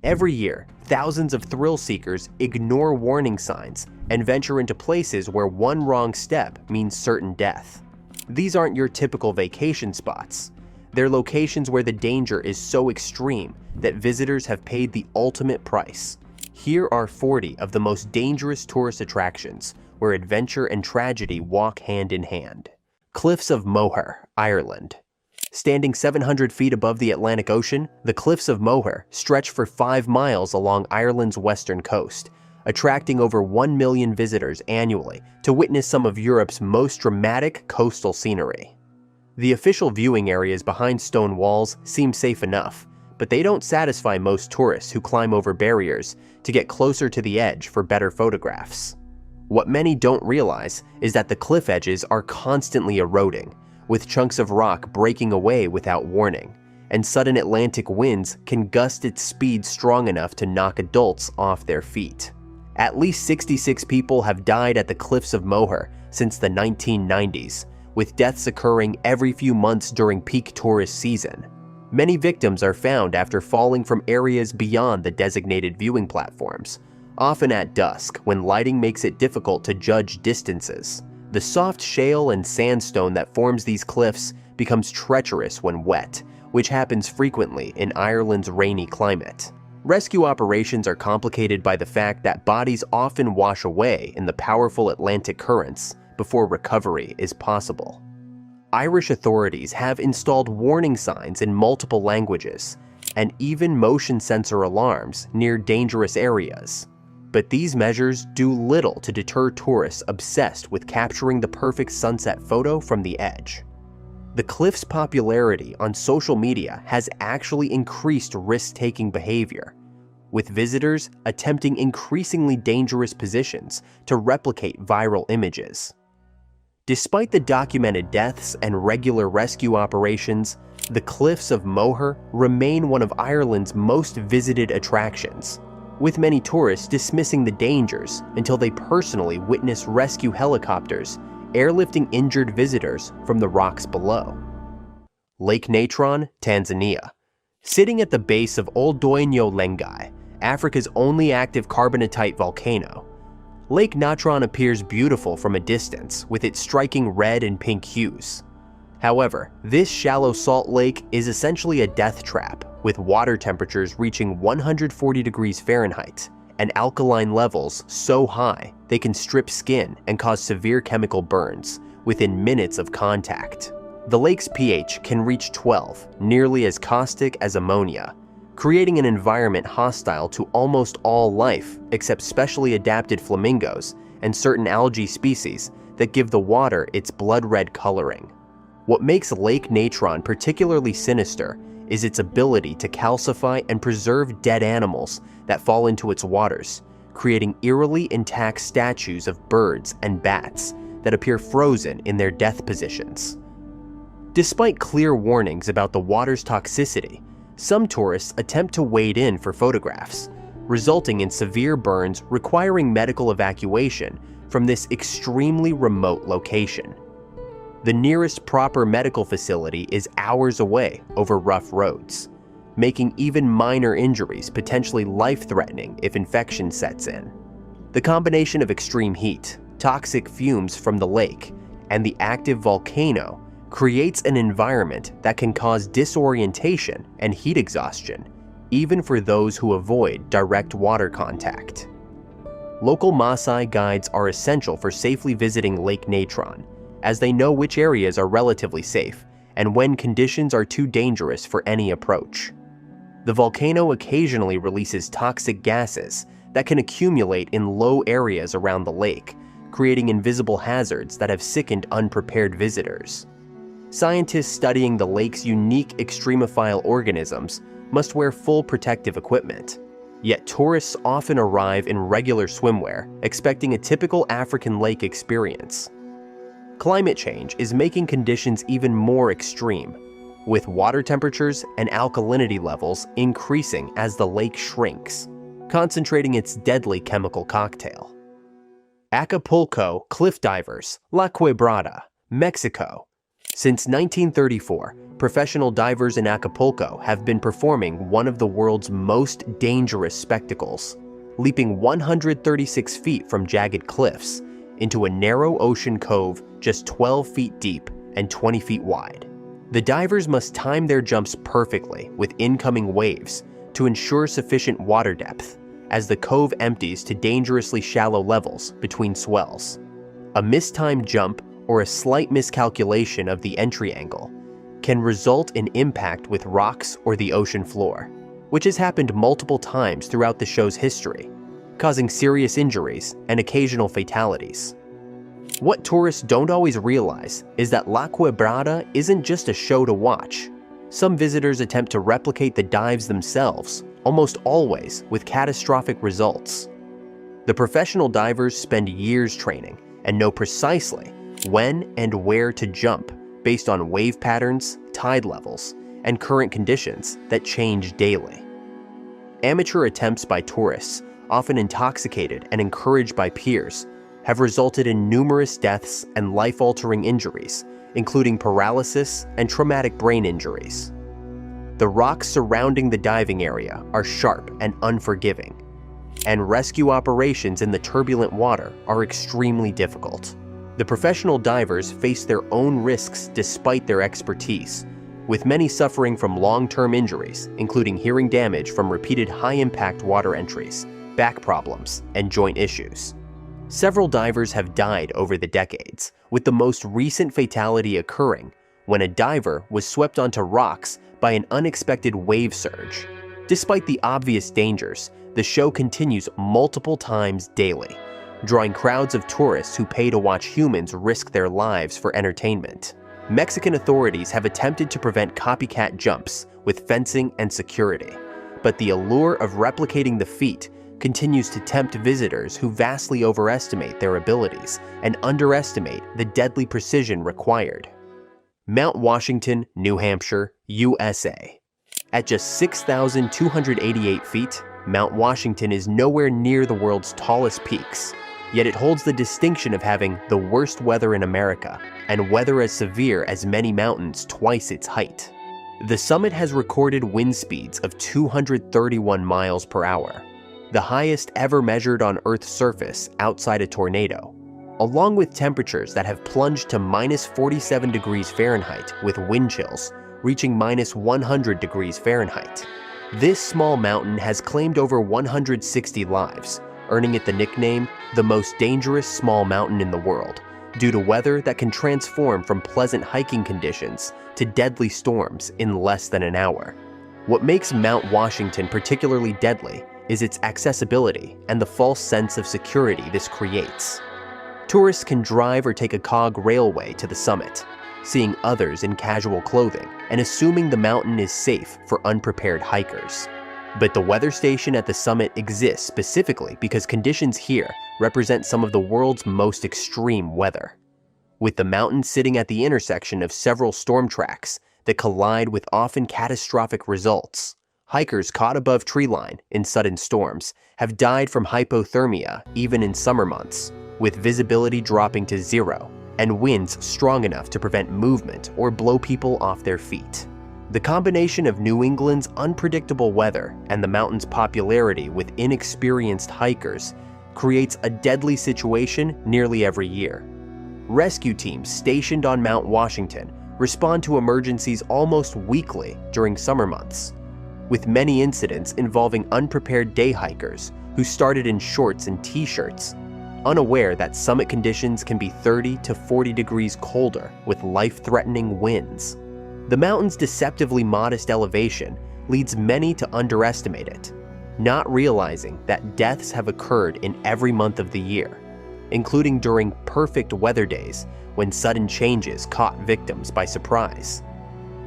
Every year, thousands of thrill seekers ignore warning signs and venture into places where one wrong step means certain death. These aren't your typical vacation spots. They're locations where the danger is so extreme that visitors have paid the ultimate price. Here are 40 of the most dangerous tourist attractions where adventure and tragedy walk hand in hand. Cliffs of Moher, Ireland. Standing 700 feet above the Atlantic Ocean, the Cliffs of Moher stretch for 5 miles along Ireland's western coast, attracting over 1 million visitors annually to witness some of Europe's most dramatic coastal scenery. The official viewing areas behind stone walls seem safe enough, but they don't satisfy most tourists who climb over barriers to get closer to the edge for better photographs. What many don't realize is that the cliff edges are constantly eroding, with chunks of rock breaking away without warning, and sudden Atlantic winds can gust its speed strong enough to knock adults off their feet. At least 66 people have died at the Cliffs of Moher since the 1990s, with deaths occurring every few months during peak tourist season. Many victims are found after falling from areas beyond the designated viewing platforms, often at dusk when lighting makes it difficult to judge distances. The soft shale and sandstone that forms these cliffs becomes treacherous when wet, which happens frequently in Ireland's rainy climate. Rescue operations are complicated by the fact that bodies often wash away in the powerful Atlantic currents before recovery is possible. Irish authorities have installed warning signs in multiple languages and even motion sensor alarms near dangerous areas. But these measures do little to deter tourists obsessed with capturing the perfect sunset photo from the edge. The cliff's popularity on social media has actually increased risk-taking behavior, with visitors attempting increasingly dangerous positions to replicate viral images. Despite the documented deaths and regular rescue operations, the Cliffs of Moher remain one of Ireland's most visited attractions, with many tourists dismissing the dangers until they personally witness rescue helicopters airlifting injured visitors from the rocks below. Lake Natron, Tanzania. Sitting at the base of Old Doinyo Lengai, Africa's only active carbonatite volcano, Lake Natron appears beautiful from a distance with its striking red and pink hues. However, this shallow salt lake is essentially a death trap, with water temperatures reaching 140 degrees Fahrenheit and alkaline levels so high they can strip skin and cause severe chemical burns within minutes of contact. The lake's pH can reach 12, nearly as caustic as ammonia, creating an environment hostile to almost all life except specially adapted flamingos and certain algae species that give the water its blood-red coloring. What makes Lake Natron particularly sinister is its ability to calcify and preserve dead animals that fall into its waters, creating eerily intact statues of birds and bats that appear frozen in their death positions. Despite clear warnings about the water's toxicity, some tourists attempt to wade in for photographs, resulting in severe burns requiring medical evacuation from this extremely remote location. The nearest proper medical facility is hours away over rough roads, making even minor injuries potentially life-threatening if infection sets in. The combination of extreme heat, toxic fumes from the lake, and the active volcano creates an environment that can cause disorientation and heat exhaustion, even for those who avoid direct water contact. Local Maasai guides are essential for safely visiting Lake Natron, as they know which areas are relatively safe and when conditions are too dangerous for any approach. The volcano occasionally releases toxic gases that can accumulate in low areas around the lake, creating invisible hazards that have sickened unprepared visitors. Scientists studying the lake's unique extremophile organisms must wear full protective equipment. Yet tourists often arrive in regular swimwear, expecting a typical African lake experience. Climate change is making conditions even more extreme, with water temperatures and alkalinity levels increasing as the lake shrinks, concentrating its deadly chemical cocktail. Acapulco cliff divers, La Quebrada, Mexico. Since 1934, professional divers in Acapulco have been performing one of the world's most dangerous spectacles, leaping 136 feet from jagged cliffs into a narrow ocean cove just 12 feet deep and 20 feet wide. The divers must time their jumps perfectly with incoming waves to ensure sufficient water depth as the cove empties to dangerously shallow levels between swells. A mistimed jump or a slight miscalculation of the entry angle can result in impact with rocks or the ocean floor, which has happened multiple times throughout the show's history, causing serious injuries and occasional fatalities. What tourists don't always realize is that La Quebrada isn't just a show to watch. Some visitors attempt to replicate the dives themselves, almost always with catastrophic results. The professional divers spend years training and know precisely when and where to jump based on wave patterns, tide levels, and current conditions that change daily. Amateur attempts by tourists, often intoxicated and encouraged by peers, have resulted in numerous deaths and life-altering injuries, including paralysis and traumatic brain injuries. The rocks surrounding the diving area are sharp and unforgiving, and rescue operations in the turbulent water are extremely difficult. The professional divers face their own risks despite their expertise, with many suffering from long-term injuries, including hearing damage from repeated high-impact water entries, back problems, and joint issues. Several divers have died over the decades, with the most recent fatality occurring when a diver was swept onto rocks by an unexpected wave surge. Despite the obvious dangers, the show continues multiple times daily, drawing crowds of tourists who pay to watch humans risk their lives for entertainment. Mexican authorities have attempted to prevent copycat jumps with fencing and security, but the allure of replicating the feat continues to tempt visitors who vastly overestimate their abilities and underestimate the deadly precision required. Mount Washington, New Hampshire, USA. At just 6,288 feet, Mount Washington is nowhere near the world's tallest peaks, yet it holds the distinction of having the worst weather in America and weather as severe as many mountains twice its height. The summit has recorded wind speeds of 231 miles per hour, the highest ever measured on Earth's surface outside a tornado, along with temperatures that have plunged to -47 degrees Fahrenheit with wind chills reaching -100 degrees Fahrenheit. This small mountain has claimed over 160 lives, earning it the nickname the most dangerous small mountain in the world, due to weather that can transform from pleasant hiking conditions to deadly storms in less than an hour. What makes Mount Washington particularly deadly is its accessibility and the false sense of security this creates. Tourists can drive or take a cog railway to the summit, seeing others in casual clothing and assuming the mountain is safe for unprepared hikers. But the weather station at the summit exists specifically because conditions here represent some of the world's most extreme weather. With the mountain sitting at the intersection of several storm tracks that collide with often catastrophic results, hikers caught above treeline in sudden storms have died from hypothermia even in summer months, with visibility dropping to zero and winds strong enough to prevent movement or blow people off their feet. The combination of New England's unpredictable weather and the mountain's popularity with inexperienced hikers creates a deadly situation nearly every year. Rescue teams stationed on Mount Washington respond to emergencies almost weekly during summer months, with many incidents involving unprepared day hikers who started in shorts and t-shirts, unaware that summit conditions can be 30 to 40 degrees colder with life-threatening winds. The mountain's deceptively modest elevation leads many to underestimate it, not realizing that deaths have occurred in every month of the year, including during perfect weather days when sudden changes caught victims by surprise.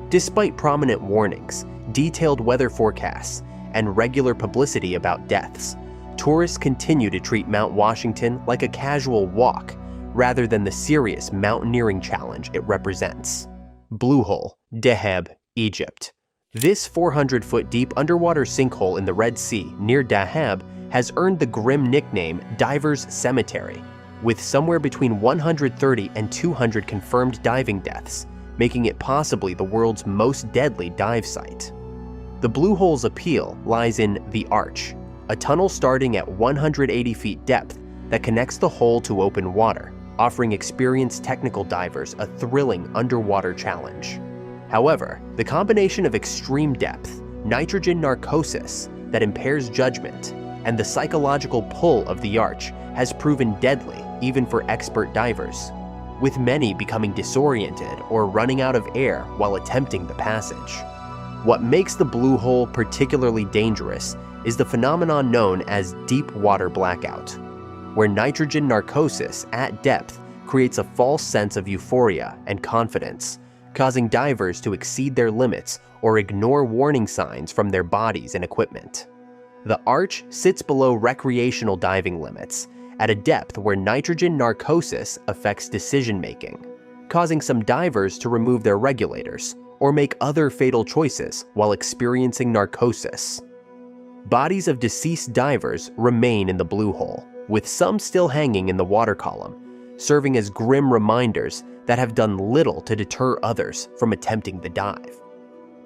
Despite prominent warnings, detailed weather forecasts, and regular publicity about deaths, tourists continue to treat Mount Washington like a casual walk rather than the serious mountaineering challenge it represents. Blue Hole, Dahab, Egypt. This 400-foot deep underwater sinkhole in the Red Sea near Dahab has earned the grim nickname Divers Cemetery, with somewhere between 130 and 200 confirmed diving deaths making it possibly the world's most deadly dive site. The Blue Hole's appeal lies in the Arch, a tunnel starting at 180 feet depth that connects the hole to open water, offering experienced technical divers a thrilling underwater challenge. However, the combination of extreme depth, nitrogen narcosis that impairs judgment, and the psychological pull of the Arch has proven deadly even for expert divers, with many becoming disoriented or running out of air while attempting the passage. What makes the Blue Hole particularly dangerous is the phenomenon known as deep water blackout, where nitrogen narcosis at depth creates a false sense of euphoria and confidence, causing divers to exceed their limits or ignore warning signs from their bodies and equipment. The Arch sits below recreational diving limits, at a depth where nitrogen narcosis affects decision-making, causing some divers to remove their regulators or make other fatal choices while experiencing narcosis. Bodies of deceased divers remain in the Blue Hole, with some still hanging in the water column, serving as grim reminders that have done little to deter others from attempting the dive.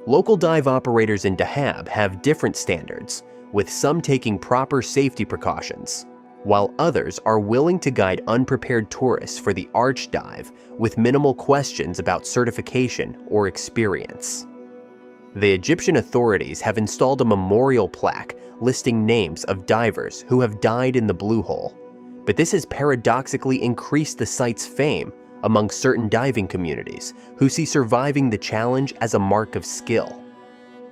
Local dive operators in Dahab have different standards, with some taking proper safety precautions, while others are willing to guide unprepared tourists for the Arch dive with minimal questions about certification or experience. The Egyptian authorities have installed a memorial plaque listing names of divers who have died in the Blue Hole, but this has paradoxically increased the site's fame among certain diving communities who see surviving the challenge as a mark of skill.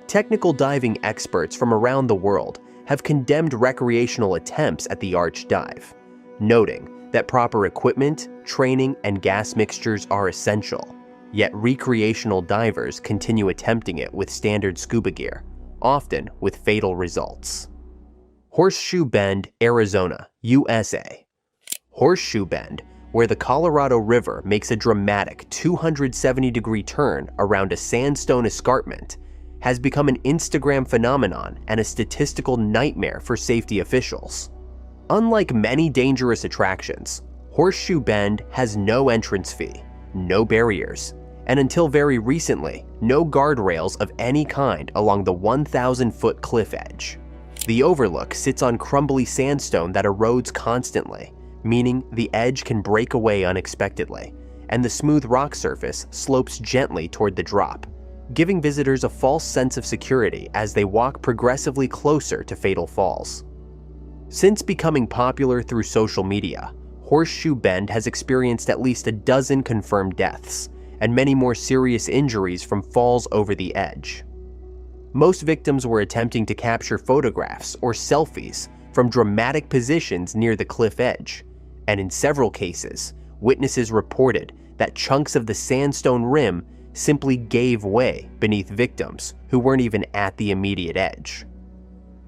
Technical diving experts from around the world have condemned recreational attempts at the Arch dive, noting that proper equipment, training, and gas mixtures are essential, yet recreational divers continue attempting it with standard scuba gear, often with fatal results. Horseshoe Bend, Arizona, USA. Horseshoe Bend, where the Colorado River makes a dramatic 270-degree turn around a sandstone escarpment, has become an Instagram phenomenon and a statistical nightmare for safety officials. Unlike many dangerous attractions, Horseshoe Bend has no entrance fee, no barriers, and until very recently, no guardrails of any kind along the 1,000-foot cliff edge. The overlook sits on crumbly sandstone that erodes constantly, meaning the edge can break away unexpectedly, and the smooth rock surface slopes gently toward the drop, giving visitors a false sense of security as they walk progressively closer to fatal falls. Since becoming popular through social media, Horseshoe Bend has experienced at least a dozen confirmed deaths, and many more serious injuries from falls over the edge. Most victims were attempting to capture photographs or selfies from dramatic positions near the cliff edge, and in several cases, witnesses reported that chunks of the sandstone rim simply gave way beneath victims who weren't even at the immediate edge.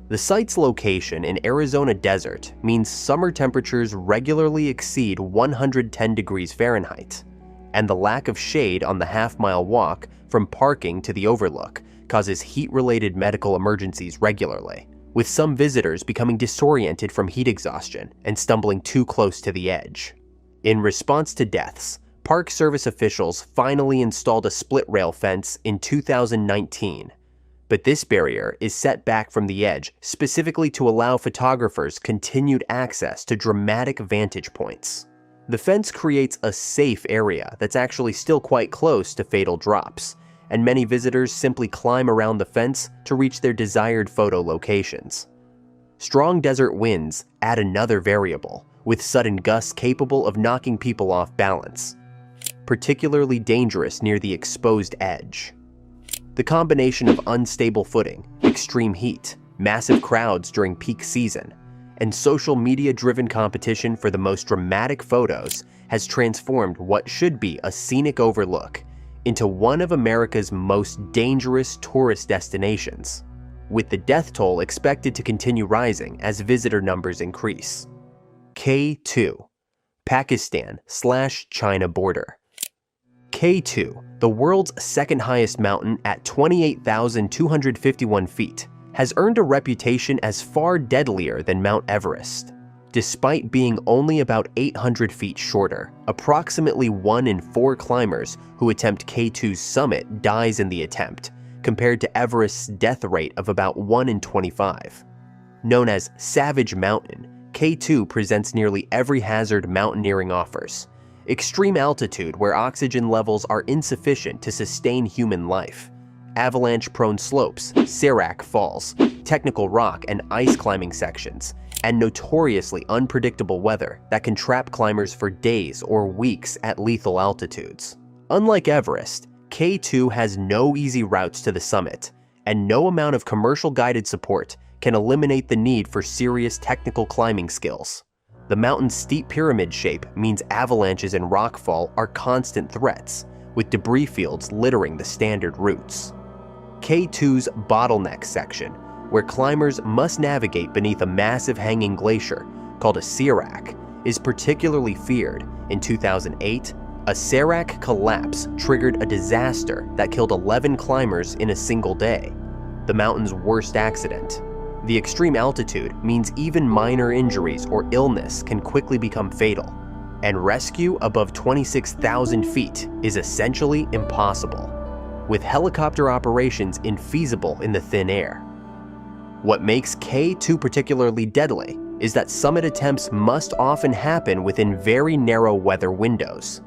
The site's location in Arizona desert means summer temperatures regularly exceed 110 degrees Fahrenheit, and the lack of shade on the half-mile walk from parking to the overlook causes heat-related medical emergencies regularly, with some visitors becoming disoriented from heat exhaustion and stumbling too close to the edge. In response to deaths, Park Service officials finally installed a split rail fence in 2019, but this barrier is set back from the edge specifically to allow photographers continued access to dramatic vantage points. The fence creates a safe area that's actually still quite close to fatal drops, and many visitors simply climb around the fence to reach their desired photo locations. Strong desert winds add another variable, with sudden gusts capable of knocking people off balance, particularly dangerous near the exposed edge. The combination of unstable footing, extreme heat, massive crowds during peak season, and social media-driven competition for the most dramatic photos has transformed what should be a scenic overlook into one of America's most dangerous tourist destinations, with the death toll expected to continue rising as visitor numbers increase. K2, Pakistan/China border. K2, the world's second highest mountain at 28,251 feet, has earned a reputation as far deadlier than Mount Everest. Despite being only about 800 feet shorter, approximately 1 in 4 climbers who attempt K2's summit dies in the attempt, compared to Everest's death rate of about 1 in 25. Known as Savage Mountain, K2 presents nearly every hazard mountaineering offers. Extreme altitude where oxygen levels are insufficient to sustain human life, avalanche-prone slopes, serac falls, technical rock and ice climbing sections, and notoriously unpredictable weather that can trap climbers for days or weeks at lethal altitudes. Unlike Everest, K2 has no easy routes to the summit, and no amount of commercial guided support can eliminate the need for serious technical climbing skills. The mountain's steep pyramid shape means avalanches and rockfall are constant threats, with debris fields littering the standard routes. K2's bottleneck section, where climbers must navigate beneath a massive hanging glacier called a serac, is particularly feared. In 2008, a serac collapse triggered a disaster that killed 11 climbers in a single day, the mountain's worst accident. The extreme altitude means even minor injuries or illness can quickly become fatal, and rescue above 26,000 feet is essentially impossible, with helicopter operations infeasible in the thin air. What makes K2 particularly deadly is that summit attempts must often happen within very narrow weather windows,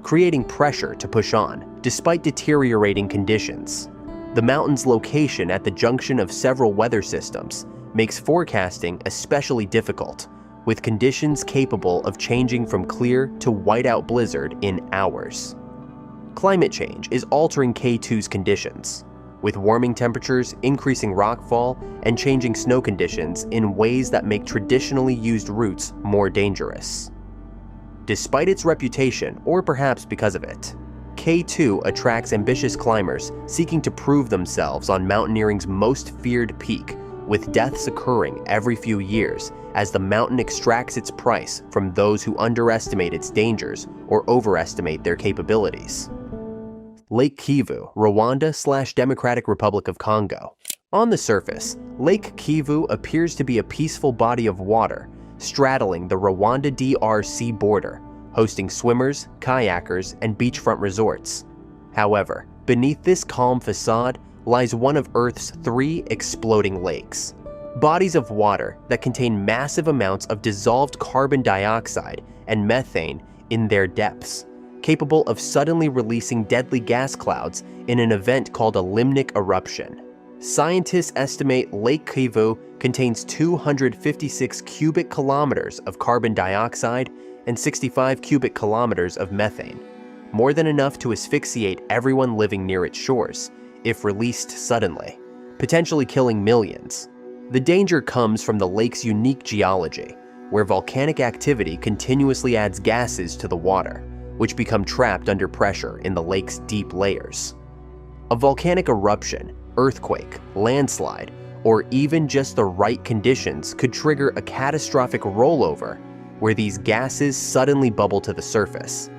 creating pressure to push on despite deteriorating conditions. The mountain's location at the junction of several weather systems makes forecasting especially difficult, with conditions capable of changing from clear to whiteout blizzard in hours. Climate change is altering K2's conditions, with warming temperatures, increasing rockfall, and changing snow conditions in ways that make traditionally used routes more dangerous. Despite its reputation, or perhaps because of it, K2 attracts ambitious climbers seeking to prove themselves on mountaineering's most feared peak, with deaths occurring every few years as the mountain extracts its price from those who underestimate its dangers or overestimate their capabilities. Lake Kivu, Rwanda/Democratic Republic of Congo. On the surface, Lake Kivu appears to be a peaceful body of water straddling the Rwanda-DRC border, hosting swimmers, kayakers, and beachfront resorts. However, beneath this calm facade lies one of Earth's 3 exploding lakes, bodies of water that contain massive amounts of dissolved carbon dioxide and methane in their depths, capable of suddenly releasing deadly gas clouds in an event called a limnic eruption. Scientists estimate Lake Kivu contains 256 cubic kilometers of carbon dioxide and 65 cubic kilometers of methane, more than enough to asphyxiate everyone living near its shores, if released suddenly, potentially killing millions. The danger comes from the lake's unique geology, where volcanic activity continuously adds gases to the water, which become trapped under pressure in the lake's deep layers. A volcanic eruption, earthquake, landslide, or even just the right conditions could trigger a catastrophic rollover where these gases suddenly bubble to the surface,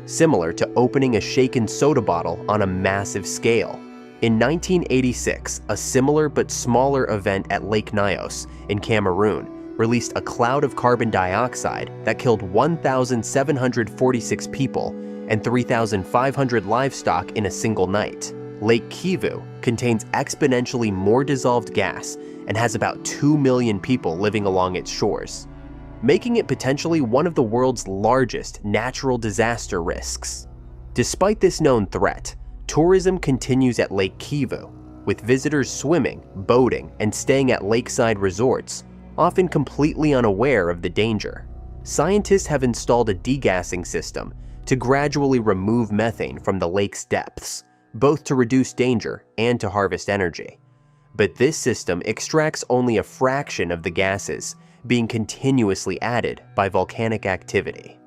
similar to opening a shaken soda bottle on a massive scale. In 1986, a similar but smaller event at Lake Nyos in Cameroon released a cloud of carbon dioxide that killed 1,746 people and 3,500 livestock in a single night. Lake Kivu contains exponentially more dissolved gas and has about 2 million people living along its shores, making it potentially one of the world's largest natural disaster risks. Despite this known threat, tourism continues at Lake Kivu, with visitors swimming, boating, and staying at lakeside resorts, often completely unaware of the danger. Scientists have installed a degassing system to gradually remove methane from the lake's depths, both to reduce danger and to harvest energy. But this system extracts only a fraction of the gases being continuously added by volcanic activity.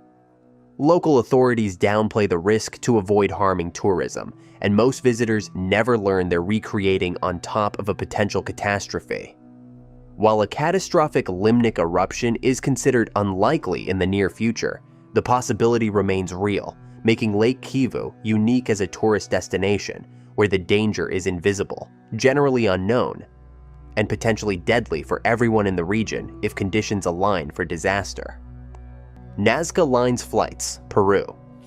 Local authorities downplay the risk to avoid harming tourism, and most visitors never learn they're recreating on top of a potential catastrophe. While a catastrophic limnic eruption is considered unlikely in the near future, the possibility remains real, making Lake Kivu unique as a tourist destination where the danger is invisible, generally unknown. and potentially deadly for everyone in the region if conditions align for disaster. Nazca Lines Flights, Peru.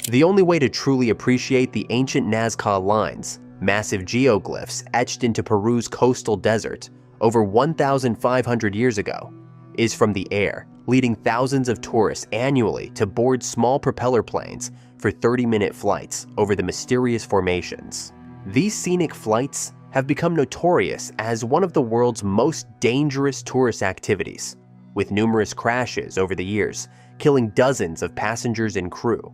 The only way to truly appreciate the ancient Nazca Lines, massive geoglyphs etched into Peru's coastal desert over 1,500 years ago, is from the air, leading thousands of tourists annually to board small propeller planes for 30-minute flights over the mysterious formations. These scenic flights have become notorious as one of the world's most dangerous tourist activities, with numerous crashes over the years, killing dozens of passengers and crew.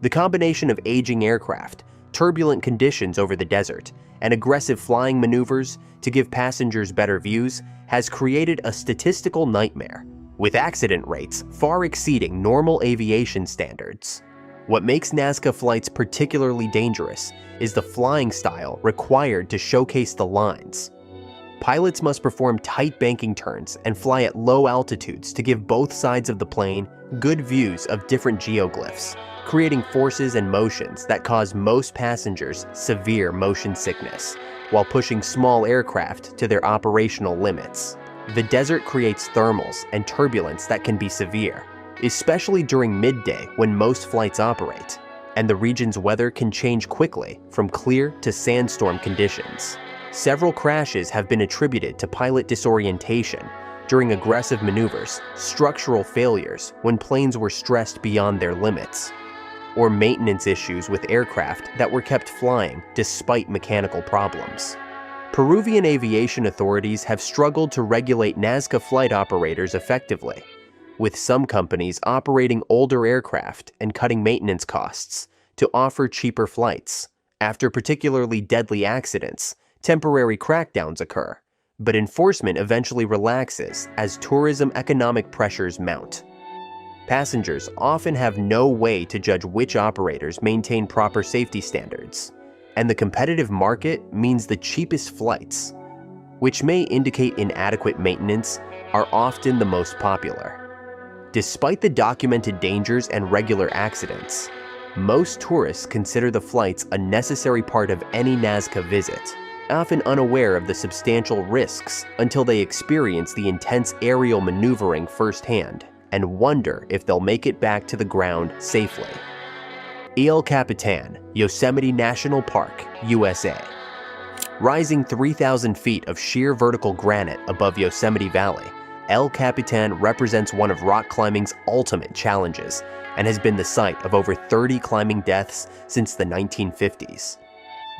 The combination of aging aircraft, turbulent conditions over the desert, and aggressive flying maneuvers to give passengers better views has created a statistical nightmare, with accident rates far exceeding normal aviation standards. What makes Nazca flights particularly dangerous is the flying style required to showcase the lines. Pilots must perform tight banking turns and fly at low altitudes to give both sides of the plane good views of different geoglyphs, creating forces and motions that cause most passengers severe motion sickness, while pushing small aircraft to their operational limits. The desert creates thermals and turbulence that can be severe, especially during midday when most flights operate, and the region's weather can change quickly from clear to sandstorm conditions. Several crashes have been attributed to pilot disorientation during aggressive maneuvers, structural failures when planes were stressed beyond their limits, or maintenance issues with aircraft that were kept flying despite mechanical problems. Peruvian aviation authorities have struggled to regulate Nazca flight operators effectively, with some companies operating older aircraft and cutting maintenance costs to offer cheaper flights. After particularly deadly accidents, temporary crackdowns occur, but enforcement eventually relaxes as tourism economic pressures mount. Passengers often have no way to judge which operators maintain proper safety standards, and the competitive market means the cheapest flights, which may indicate inadequate maintenance, are often the most popular. Despite the documented dangers and regular accidents, most tourists consider the flights a necessary part of any Nazca visit, often unaware of the substantial risks until they experience the intense aerial maneuvering firsthand and wonder if they'll make it back to the ground safely. El Capitan, Yosemite National Park, USA. Rising 3,000 feet of sheer vertical granite above Yosemite Valley, El Capitan represents one of rock climbing's ultimate challenges and has been the site of over 30 climbing deaths since the 1950s.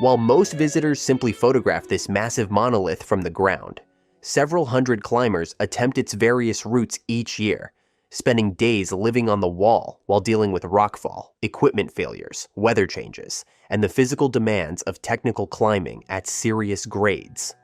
While most visitors simply photograph this massive monolith from the ground, several hundred climbers attempt its various routes each year, spending days living on the wall while dealing with rockfall, equipment failures, weather changes, and the physical demands of technical climbing at serious grades.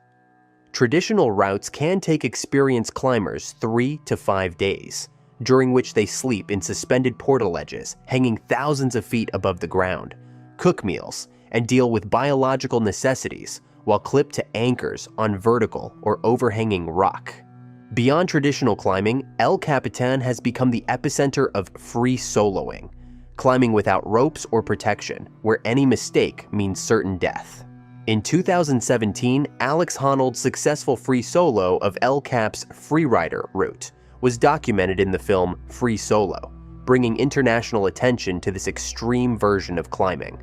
Traditional routes can take experienced climbers 3 to 5 days, during which they sleep in suspended portaledges hanging thousands of feet above the ground, cook meals, and deal with biological necessities while clipped to anchors on vertical or overhanging rock. Beyond traditional climbing, El Capitan has become the epicenter of free soloing, climbing without ropes or protection, where any mistake means certain death. In 2017, Alex Honnold's successful free solo of El Cap's Freerider route was documented in the film Free Solo, bringing international attention to this extreme version of climbing.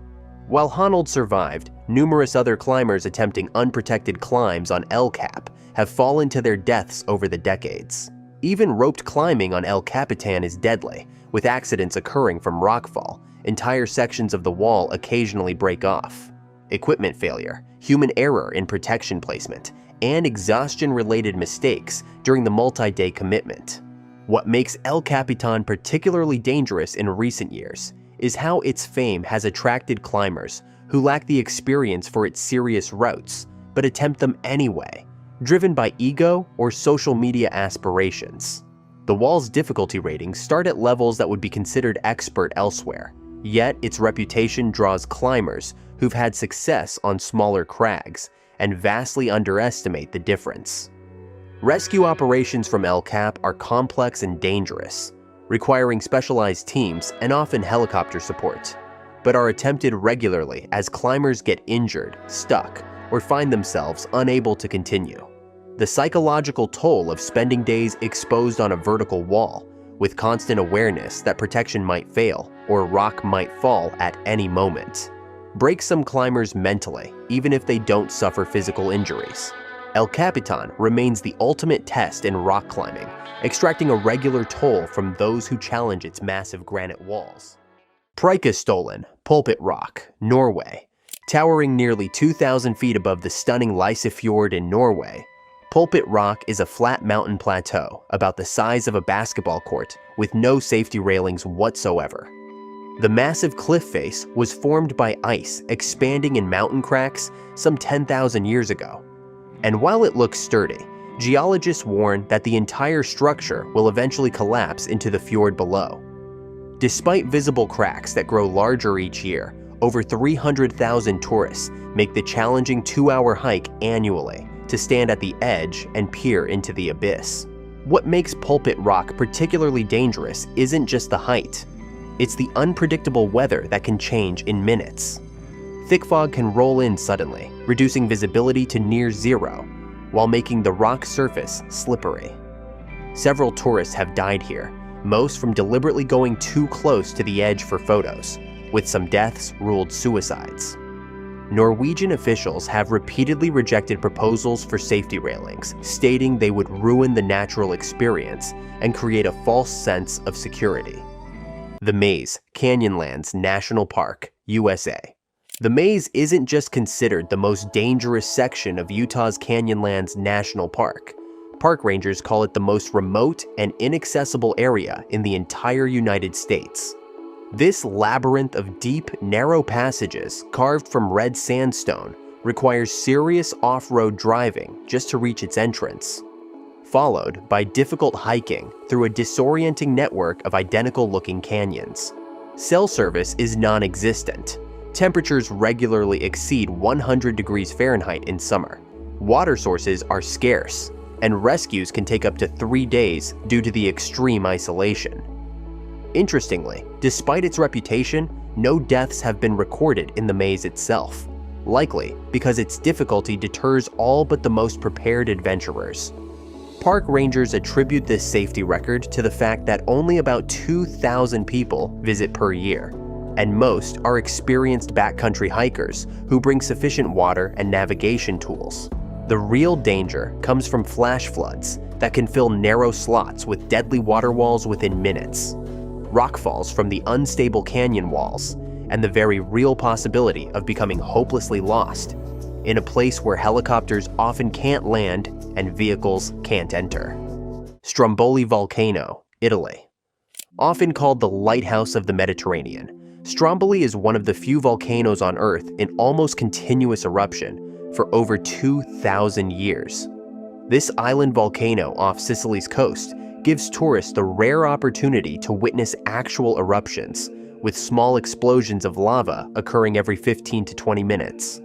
While Honnold survived, numerous other climbers attempting unprotected climbs on El Cap have fallen to their deaths over the decades. Even roped climbing on El Capitan is deadly, with accidents occurring from rockfall. Entire sections of the wall occasionally break off. Equipment failure, human error in protection placement, and exhaustion-related mistakes during the multi-day commitment. What makes El Capitan particularly dangerous in recent years is how its fame has attracted climbers who lack the experience for its serious routes, but attempt them anyway, driven by ego or social media aspirations. The wall's difficulty ratings start at levels that would be considered expert elsewhere, yet its reputation draws climbers who've had success on smaller crags and vastly underestimate the difference. Rescue operations from El Cap are complex and dangerous, requiring specialized teams and often helicopter support, but are attempted regularly as climbers get injured, stuck, or find themselves unable to continue. The psychological toll of spending days exposed on a vertical wall, with constant awareness that protection might fail or rock might fall at any moment, breaks some climbers mentally, even if they don't suffer physical injuries. El Capitan remains the ultimate test in rock climbing, extracting a regular toll from those who challenge its massive granite walls. Preikestolen, Pulpit Rock, Norway. Towering nearly 2,000 feet above the stunning Lysefjord in Norway, Pulpit Rock is a flat mountain plateau about the size of a basketball court with no safety railings whatsoever. The massive cliff face was formed by ice expanding in mountain cracks some 10,000 years ago. And while it looks sturdy, geologists warn that the entire structure will eventually collapse into the fjord below. Despite visible cracks that grow larger each year, over 300,000 tourists make the challenging 2-hour hike annually to stand at the edge and peer into the abyss. What makes Pulpit Rock particularly dangerous isn't just the height. It's the unpredictable weather that can change in minutes. Thick fog can roll in suddenly, reducing visibility to near zero, while making the rock surface slippery. Several tourists have died here, most from deliberately going too close to the edge for photos, with some deaths ruled suicides. Norwegian officials have repeatedly rejected proposals for safety railings, stating they would ruin the natural experience and create a false sense of security. The Maze, Canyonlands National Park, USA. The Maze isn't just considered the most dangerous section of Utah's Canyonlands National Park. Park rangers call it the most remote and inaccessible area in the entire United States. This labyrinth of deep, narrow passages carved from red sandstone requires serious off-road driving just to reach its entrance, followed by difficult hiking through a disorienting network of identical-looking canyons. Cell service is non-existent. Temperatures regularly exceed 100 degrees Fahrenheit in summer. Water sources are scarce, and rescues can take up to 3 days due to the extreme isolation. Interestingly, despite its reputation, no deaths have been recorded in the maze itself, likely because its difficulty deters all but the most prepared adventurers. Park rangers attribute this safety record to the fact that only about 2,000 people visit per year, and most are experienced backcountry hikers who bring sufficient water and navigation tools. The real danger comes from flash floods that can fill narrow slots with deadly water walls within minutes, rockfalls from the unstable canyon walls, and the very real possibility of becoming hopelessly lost in a place where helicopters often can't land and vehicles can't enter. Stromboli Volcano, Italy. Often called the lighthouse of the Mediterranean, Stromboli is one of the few volcanoes on Earth in almost continuous eruption for over 2,000 years. This island volcano off Sicily's coast gives tourists the rare opportunity to witness actual eruptions, with small explosions of lava occurring every 15 to 20 minutes.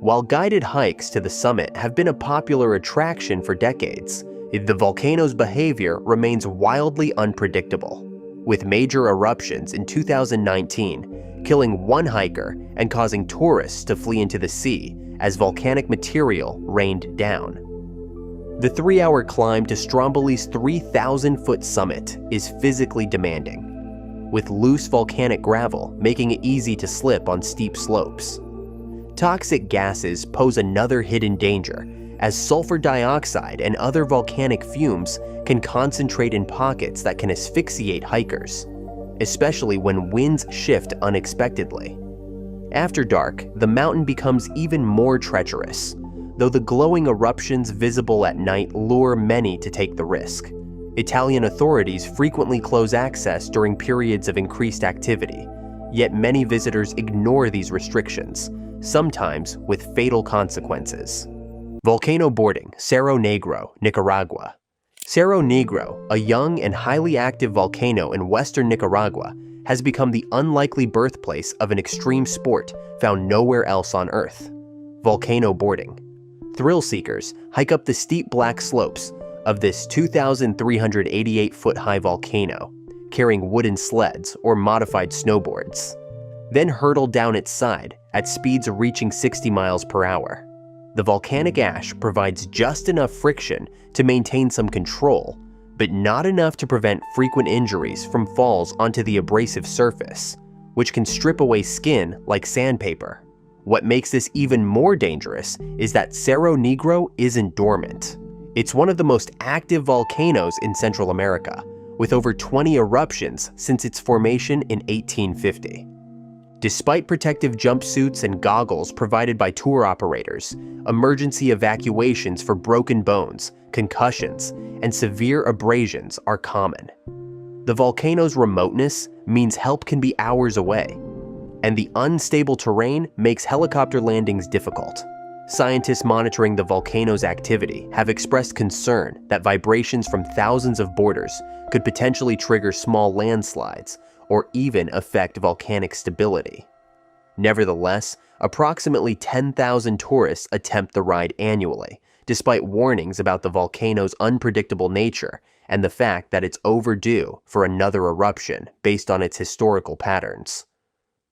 While guided hikes to the summit have been a popular attraction for decades, the volcano's behavior remains wildly unpredictable, with major eruptions in 2019 killing one hiker and causing tourists to flee into the sea as volcanic material rained down. The 3-hour climb to Stromboli's 3,000-foot summit is physically demanding, with loose volcanic gravel making it easy to slip on steep slopes. Toxic gases pose another hidden danger, as sulfur dioxide and other volcanic fumes can concentrate in pockets that can asphyxiate hikers, especially when winds shift unexpectedly. After dark, the mountain becomes even more treacherous, though the glowing eruptions visible at night lure many to take the risk. Italian authorities frequently close access during periods of increased activity, yet many visitors ignore these restrictions, sometimes with fatal consequences. Volcano boarding, Cerro Negro, Nicaragua. Cerro Negro, a young and highly active volcano in western Nicaragua, has become the unlikely birthplace of an extreme sport found nowhere else on Earth: volcano boarding. Thrill seekers hike up the steep black slopes of this 2,388-foot-high volcano, carrying wooden sleds or modified snowboards, then hurtle down its side at speeds reaching 60 miles per hour. The volcanic ash provides just enough friction to maintain some control, but not enough to prevent frequent injuries from falls onto the abrasive surface, which can strip away skin like sandpaper. What makes this even more dangerous is that Cerro Negro isn't dormant. It's one of the most active volcanoes in Central America, with over 20 eruptions since its formation in 1850. Despite protective jumpsuits and goggles provided by tour operators, emergency evacuations for broken bones, concussions, and severe abrasions are common. The volcano's remoteness means help can be hours away, and the unstable terrain makes helicopter landings difficult. Scientists monitoring the volcano's activity have expressed concern that vibrations from thousands of borders could potentially trigger small landslides or even affect volcanic stability. Nevertheless, approximately 10,000 tourists attempt the ride annually, despite warnings about the volcano's unpredictable nature and the fact that it's overdue for another eruption based on its historical patterns.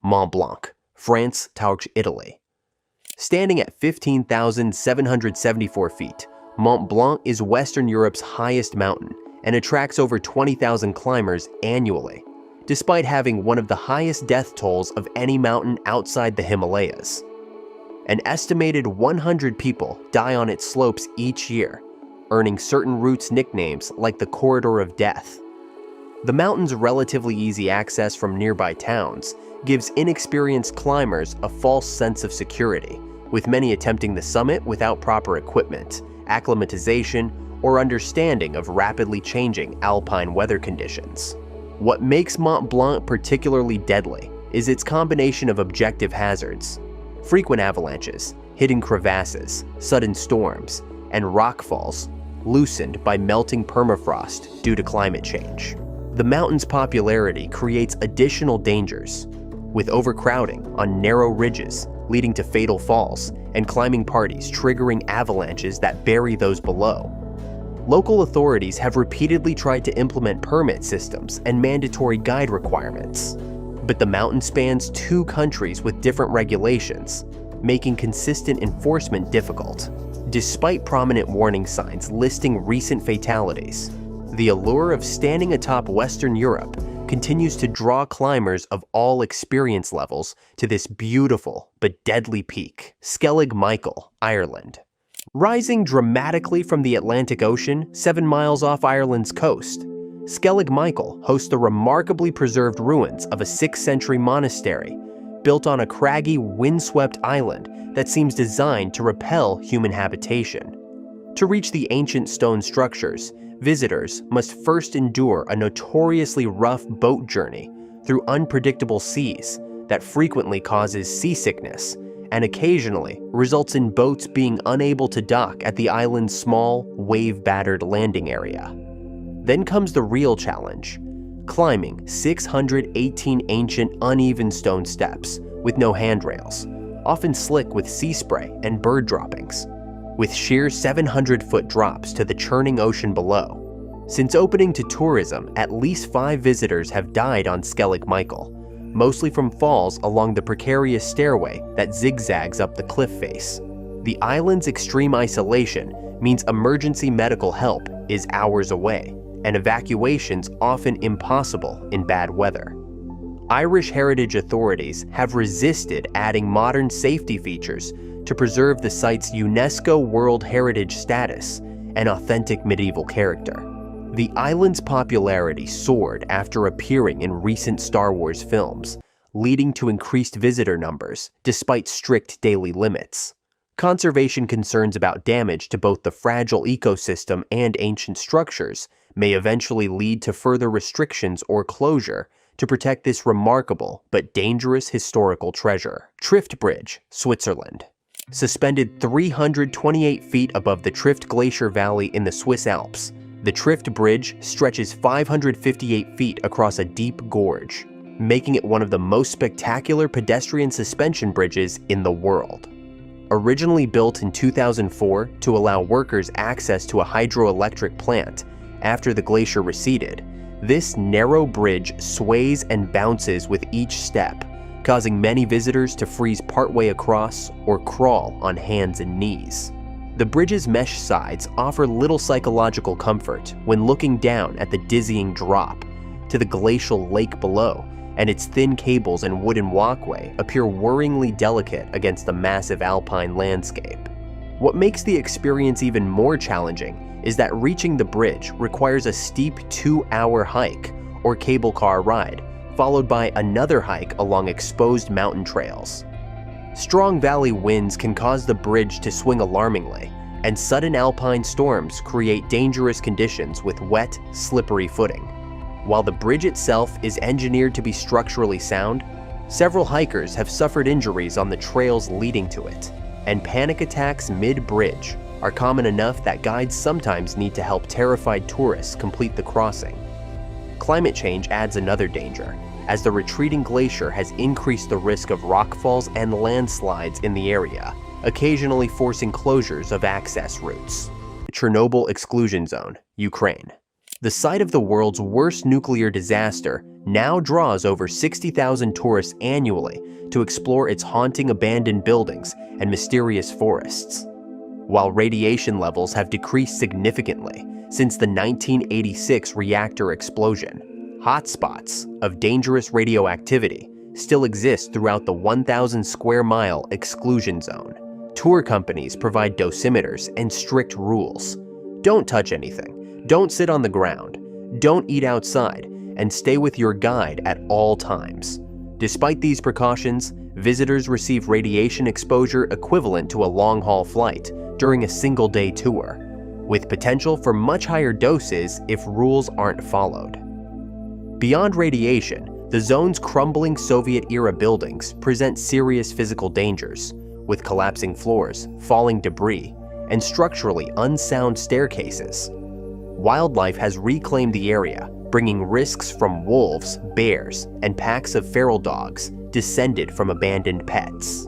Mont Blanc, France, Italy. Standing at 15,774 feet, Mont Blanc is Western Europe's highest mountain and attracts over 20,000 climbers annually, despite having one of the highest death tolls of any mountain outside the Himalayas. An estimated 100 people die on its slopes each year, earning certain routes nicknames like the Corridor of Death. The mountain's relatively easy access from nearby towns gives inexperienced climbers a false sense of security, with many attempting the summit without proper equipment, acclimatization, or understanding of rapidly changing alpine weather conditions. What makes Mont Blanc particularly deadly is its combination of objective hazards: frequent avalanches, hidden crevasses, sudden storms, and rockfalls loosened by melting permafrost due to climate change. The mountain's popularity creates additional dangers, with overcrowding on narrow ridges leading to fatal falls and climbing parties triggering avalanches that bury those below. Local authorities have repeatedly tried to implement permit systems and mandatory guide requirements, but the mountain spans two countries with different regulations, making consistent enforcement difficult. Despite prominent warning signs listing recent fatalities, the allure of standing atop Western Europe continues to draw climbers of all experience levels to this beautiful but deadly peak. Skellig Michael, Ireland. Rising dramatically from the Atlantic Ocean 7 miles off Ireland's coast, Skellig Michael hosts the remarkably preserved ruins of a 6th century monastery built on a craggy, windswept island that seems designed to repel human habitation. To reach the ancient stone structures, visitors must first endure a notoriously rough boat journey through unpredictable seas that frequently causes seasickness and occasionally results in boats being unable to dock at the island's small, wave-battered landing area. Then comes the real challenge: climbing 618 ancient, uneven stone steps with no handrails, often slick with sea spray and bird droppings, with sheer 700-foot drops to the churning ocean below. Since opening to tourism, at least 5 visitors have died on Skellig Michael, mostly from falls along the precarious stairway that zigzags up the cliff face. The island's extreme isolation means emergency medical help is hours away, and evacuations often impossible in bad weather. Irish heritage authorities have resisted adding modern safety features to preserve the site's UNESCO World Heritage status and authentic medieval character. The island's popularity soared after appearing in recent Star Wars films, leading to increased visitor numbers despite strict daily limits. Conservation concerns about damage to both the fragile ecosystem and ancient structures may eventually lead to further restrictions or closure to protect this remarkable but dangerous historical treasure. Trift Bridge, Switzerland. Suspended 328 feet above the Trift Glacier Valley in the Swiss Alps, the Trift Bridge stretches 558 feet across a deep gorge, making it one of the most spectacular pedestrian suspension bridges in the world. Originally built in 2004 to allow workers access to a hydroelectric plant after the glacier receded, this narrow bridge sways and bounces with each step, causing many visitors to freeze partway across or crawl on hands and knees. The bridge's mesh sides offer little psychological comfort when looking down at the dizzying drop to the glacial lake below, and its thin cables and wooden walkway appear worryingly delicate against the massive alpine landscape. What makes the experience even more challenging is that reaching the bridge requires a steep 2-hour hike or cable car ride, followed by another hike along exposed mountain trails. Strong valley winds can cause the bridge to swing alarmingly, and sudden alpine storms create dangerous conditions with wet, slippery footing. While the bridge itself is engineered to be structurally sound, several hikers have suffered injuries on the trails leading to it, and panic attacks mid-bridge are common enough that guides sometimes need to help terrified tourists complete the crossing. Climate change adds another danger, as the retreating glacier has increased the risk of rockfalls and landslides in the area, occasionally forcing closures of access routes. Chernobyl Exclusion Zone, Ukraine. The site of the world's worst nuclear disaster now draws over 60,000 tourists annually to explore its haunting abandoned buildings and mysterious forests. While radiation levels have decreased significantly since the 1986 reactor explosion, hotspots of dangerous radioactivity still exist throughout the 1,000 square mile exclusion zone. Tour companies provide dosimeters and strict rules. Don't touch anything, don't sit on the ground, don't eat outside, and stay with your guide at all times. Despite these precautions, visitors receive radiation exposure equivalent to a long-haul flight during a single-day tour, with potential for much higher doses if rules aren't followed. Beyond radiation, the zone's crumbling Soviet-era buildings present serious physical dangers, with collapsing floors, falling debris, and structurally unsound staircases. Wildlife has reclaimed the area, bringing risks from wolves, bears, and packs of feral dogs descended from abandoned pets.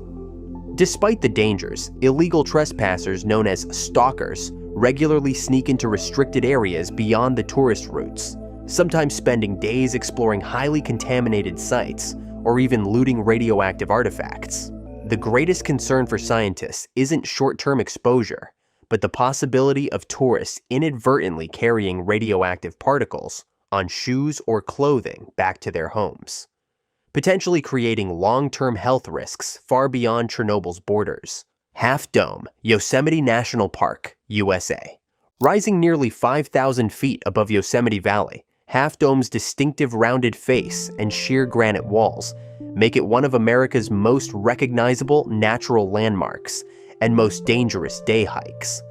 Despite the dangers, illegal trespassers known as stalkers regularly sneak into restricted areas beyond the tourist routes, sometimes spending days exploring highly contaminated sites or even looting radioactive artifacts. The greatest concern for scientists isn't short-term exposure, but the possibility of tourists inadvertently carrying radioactive particles on shoes or clothing back to their homes, potentially creating long-term health risks far beyond Chernobyl's borders. Half Dome, Yosemite National Park, USA. Rising nearly 5,000 feet above Yosemite Valley, Half Dome's distinctive rounded face and sheer granite walls make it one of America's most recognizable natural landmarks and most dangerous day hikes.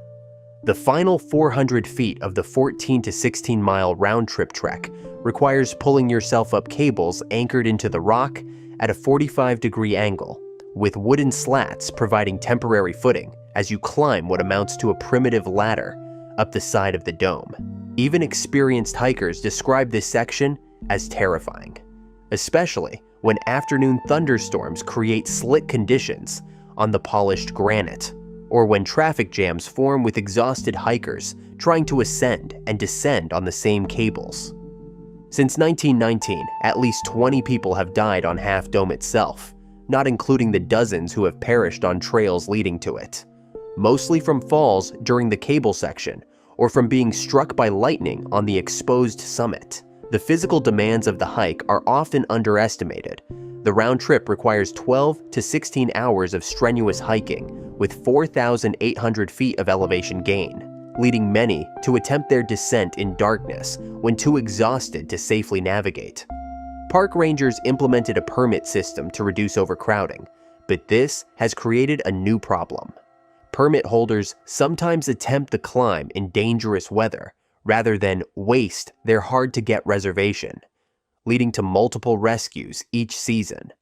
The final 400 feet of the 14 to 16 mile round-trip trek requires pulling yourself up cables anchored into the rock at a 45-degree angle, with wooden slats providing temporary footing as you climb what amounts to a primitive ladder up the side of the dome. Even experienced hikers describe this section as terrifying, especially when afternoon thunderstorms create slick conditions on the polished granite, or when traffic jams form with exhausted hikers trying to ascend and descend on the same cables. Since 1919, at least 20 people have died on Half Dome itself, not including the dozens who have perished on trails leading to it, mostly from falls during the cable section or from being struck by lightning on the exposed summit. The physical demands of the hike are often underestimated. The round trip requires 12 to 16 hours of strenuous hiking with 4,800 feet of elevation gain, leading many to attempt their descent in darkness when too exhausted to safely navigate. Park rangers implemented a permit system to reduce overcrowding, but this has created a new problem. Permit holders sometimes attempt the climb in dangerous weather rather than waste their hard-to-get reservation, leading to multiple rescues each season.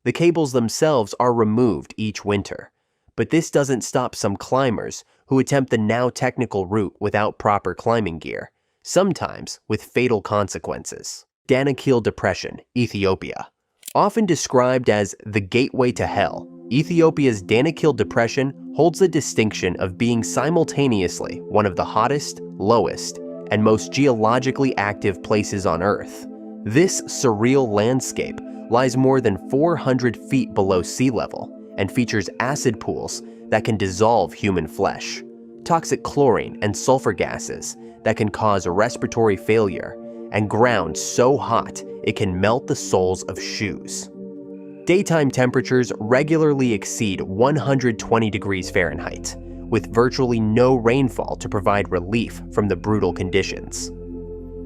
The cables themselves are removed each winter, but this doesn't stop some climbers who attempt the now technical route without proper climbing gear, sometimes with fatal consequences. Danakil Depression, Ethiopia. Often described as the gateway to hell, Ethiopia's Danakil Depression holds the distinction of being simultaneously one of the hottest, lowest, and most geologically active places on Earth. This surreal landscape lies more than 400 feet below sea level and features acid pools that can dissolve human flesh, toxic chlorine and sulfur gases that can cause respiratory failure, and ground so hot it can melt the soles of shoes. Daytime temperatures regularly exceed 120 degrees Fahrenheit, with virtually no rainfall to provide relief from the brutal conditions.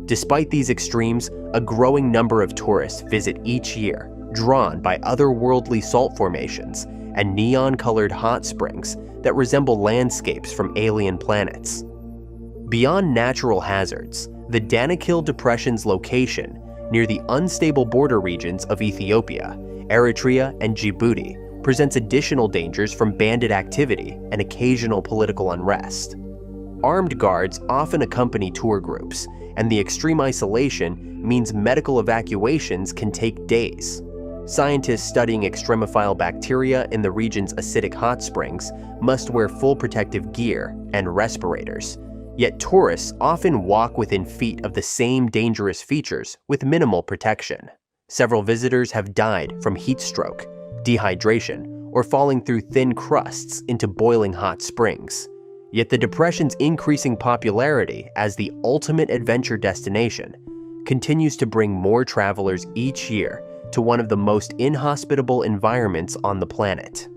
Despite these extremes, a growing number of tourists visit each year, drawn by otherworldly salt formations and neon-colored hot springs that resemble landscapes from alien planets. Beyond natural hazards, the Danakil Depression's location near the unstable border regions of Ethiopia, Eritrea, and Djibouti presents additional dangers from bandit activity and occasional political unrest. Armed guards often accompany tour groups, and the extreme isolation means medical evacuations can take days. Scientists studying extremophile bacteria in the region's acidic hot springs must wear full protective gear and respirators, yet tourists often walk within feet of the same dangerous features with minimal protection. Several visitors have died from heat stroke, dehydration, or falling through thin crusts into boiling hot springs. Yet the depression's increasing popularity as the ultimate adventure destination continues to bring more travelers each year to one of the most inhospitable environments on the planet.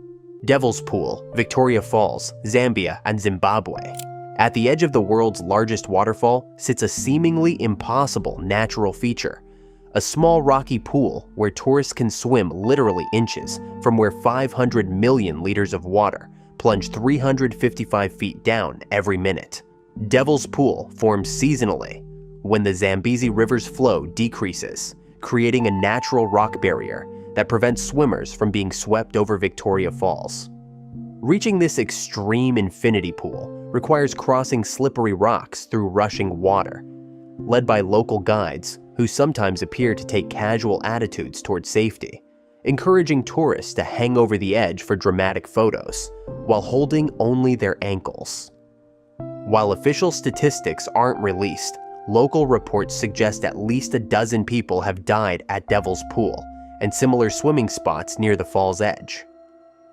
Devil's Pool, Victoria Falls, Zambia, and Zimbabwe. At the edge of the world's largest waterfall sits a seemingly impossible natural feature, a small rocky pool where tourists can swim literally inches from where 500 million liters of water plunge 355 feet down every minute. Devil's Pool forms seasonally when the Zambezi River's flow decreases, creating a natural rock barrier that prevents swimmers from being swept over Victoria Falls. Reaching this extreme infinity pool requires crossing slippery rocks through rushing water, led by local guides who sometimes appear to take casual attitudes toward safety, encouraging tourists to hang over the edge for dramatic photos while holding only their ankles. While official statistics aren't released, local reports suggest at least a dozen people have died at Devil's Pool and similar swimming spots near the fall's edge.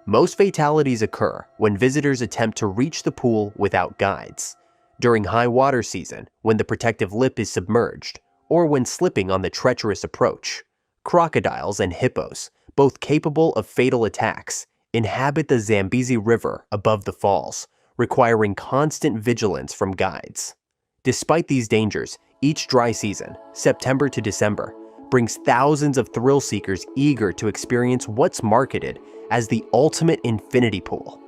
Most fatalities occur when visitors attempt to reach the pool without guides, during high water season when the protective lip is submerged, or when slipping on the treacherous approach. Crocodiles and hippos, both capable of fatal attacks, inhabit the Zambezi River above the falls, requiring constant vigilance from guides. Despite these dangers, each dry season, September to December, brings thousands of thrill seekers eager to experience what's marketed as the ultimate infinity pool.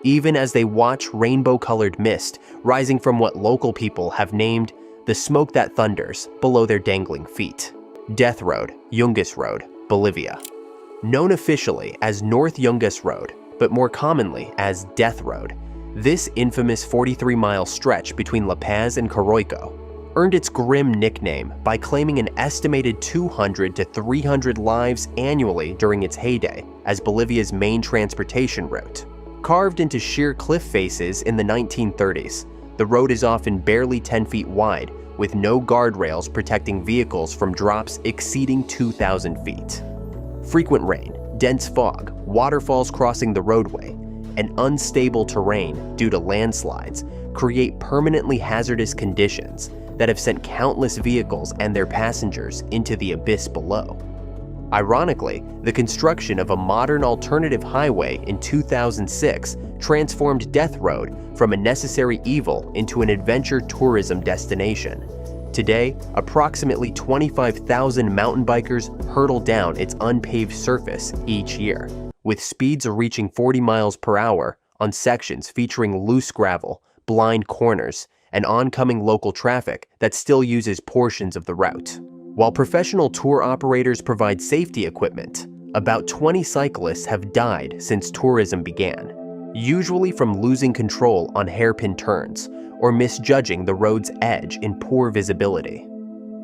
Even as they watch rainbow-colored mist rising from what local people have named the smoke that thunders below their dangling feet. Death Road, Yungas Road, Bolivia. Known officially as North Yungas Road, but more commonly as Death Road, this infamous 43-mile stretch between La Paz and Coroico earned its grim nickname by claiming an estimated 200 to 300 lives annually during its heyday as Bolivia's main transportation route. Carved into sheer cliff faces in the 1930s, the road is often barely 10 feet wide, with no guardrails protecting vehicles from drops exceeding 2,000 feet. Frequent rain, dense fog, waterfalls crossing the roadway, and unstable terrain due to landslides create permanently hazardous conditions that have sent countless vehicles and their passengers into the abyss below. Ironically, the construction of a modern alternative highway in 2006 transformed Death Road from a necessary evil into an adventure tourism destination. Today, approximately 25,000 mountain bikers hurtle down its unpaved surface each year, with speeds reaching 40 miles per hour on sections featuring loose gravel, blind corners, and oncoming local traffic that still uses portions of the route. While professional tour operators provide safety equipment, about 20 cyclists have died since tourism began, usually from losing control on hairpin turns or misjudging the road's edge in poor visibility.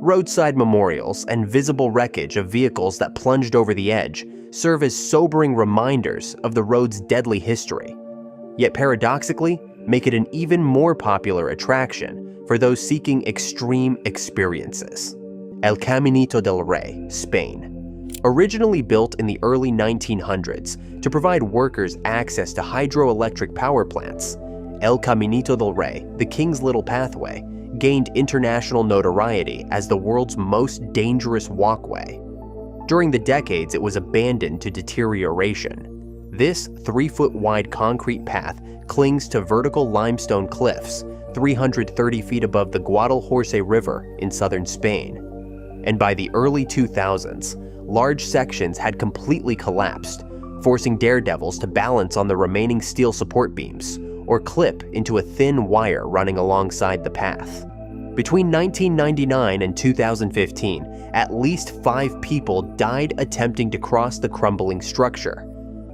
Roadside memorials and visible wreckage of vehicles that plunged over the edge serve as sobering reminders of the road's deadly history, yet paradoxically make it an even more popular attraction for those seeking extreme experiences. El Caminito del Rey, Spain. Originally built in the early 1900s to provide workers access to hydroelectric power plants, El Caminito del Rey, the King's Little Pathway, gained international notoriety as the world's most dangerous walkway. During the decades, it was abandoned to deterioration. This 3-foot-wide concrete path clings to vertical limestone cliffs 330 feet above the Guadalhorce River in southern Spain. And by the early 2000s, large sections had completely collapsed, forcing daredevils to balance on the remaining steel support beams or clip into a thin wire running alongside the path. Between 1999 and 2015, at least 5 people died attempting to cross the crumbling structure,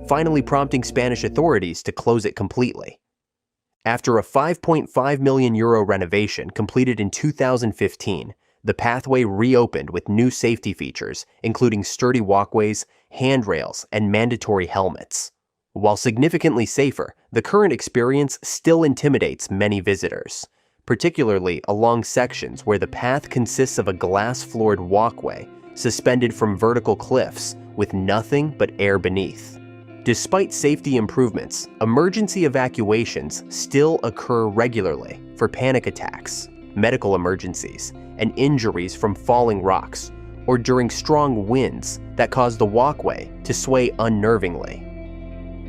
finally prompting Spanish authorities to close it completely. After a €5.5 million renovation completed in 2015, the pathway reopened with new safety features, including sturdy walkways, handrails, and mandatory helmets. While significantly safer, the current experience still intimidates many visitors, particularly along sections where the path consists of a glass-floored walkway suspended from vertical cliffs with nothing but air beneath. Despite safety improvements, emergency evacuations still occur regularly for panic attacks, medical emergencies, and injuries from falling rocks, or during strong winds that cause the walkway to sway unnervingly.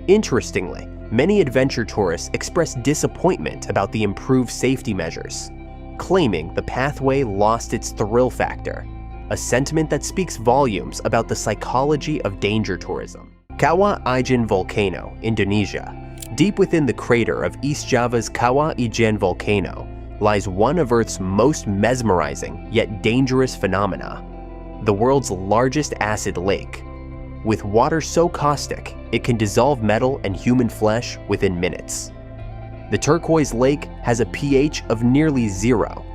Interestingly, many adventure tourists express disappointment about the improved safety measures, claiming the pathway lost its thrill factor, a sentiment that speaks volumes about the psychology of danger tourism. Kawah Ijen Volcano, Indonesia. Deep within the crater of East Java's Kawah Ijen volcano lies one of Earth's most mesmerizing yet dangerous phenomena, the world's largest acid lake. With water so caustic, it can dissolve metal and human flesh within minutes. The turquoise lake has a pH of nearly 0,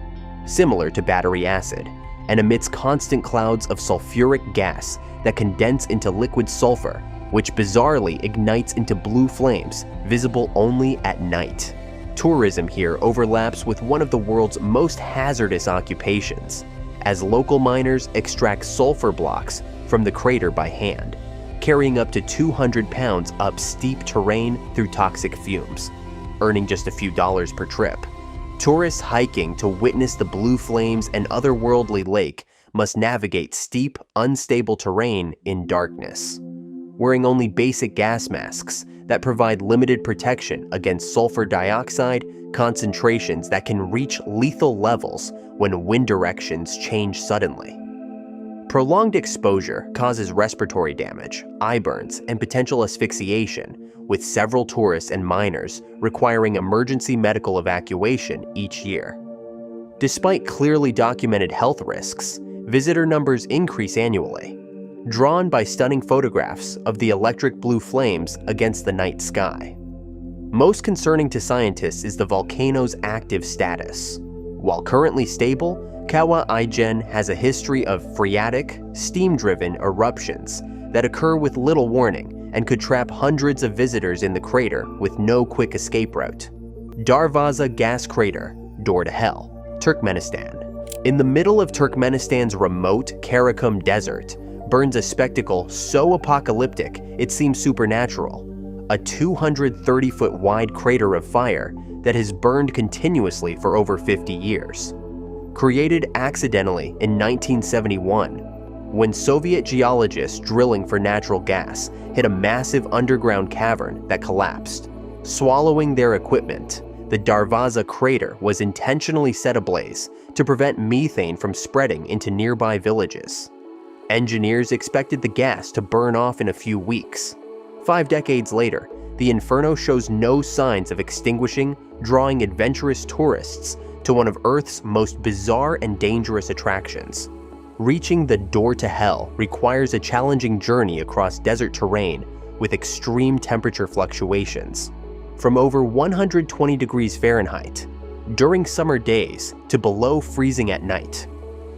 similar to battery acid, and emits constant clouds of sulfuric gas that condense into liquid sulfur, which bizarrely ignites into blue flames visible only at night. Tourism here overlaps with one of the world's most hazardous occupations, as local miners extract sulfur blocks from the crater by hand, carrying up to 200 pounds up steep terrain through toxic fumes, earning just a few dollars per trip. Tourists hiking to witness the blue flames and otherworldly lake must navigate steep, unstable terrain in darkness, wearing only basic gas masks that provide limited protection against sulfur dioxide concentrations that can reach lethal levels when wind directions change suddenly. Prolonged exposure causes respiratory damage, eye burns, and potential asphyxiation, with several tourists and miners requiring emergency medical evacuation each year. Despite clearly documented health risks, visitor numbers increase annually, drawn by stunning photographs of the electric blue flames against the night sky. Most concerning to scientists is the volcano's active status. While currently stable, Kawah Ijen has a history of phreatic, steam-driven eruptions that occur with little warning and could trap hundreds of visitors in the crater with no quick escape route. Darvaza Gas Crater, Door to Hell, Turkmenistan. In the middle of Turkmenistan's remote Karakum Desert, burns a spectacle so apocalyptic it seems supernatural, a 230-foot wide crater of fire that has burned continuously for over 50 years. Created accidentally in 1971, when Soviet geologists drilling for natural gas hit a massive underground cavern that collapsed. Swallowing their equipment, the Darvaza crater was intentionally set ablaze to prevent methane from spreading into nearby villages. Engineers expected the gas to burn off in a few weeks. 5 decades later, the inferno shows no signs of extinguishing, drawing adventurous tourists to one of Earth's most bizarre and dangerous attractions. Reaching the Door to Hell requires a challenging journey across desert terrain with extreme temperature fluctuations, from over 120 degrees Fahrenheit during summer days to below freezing at night.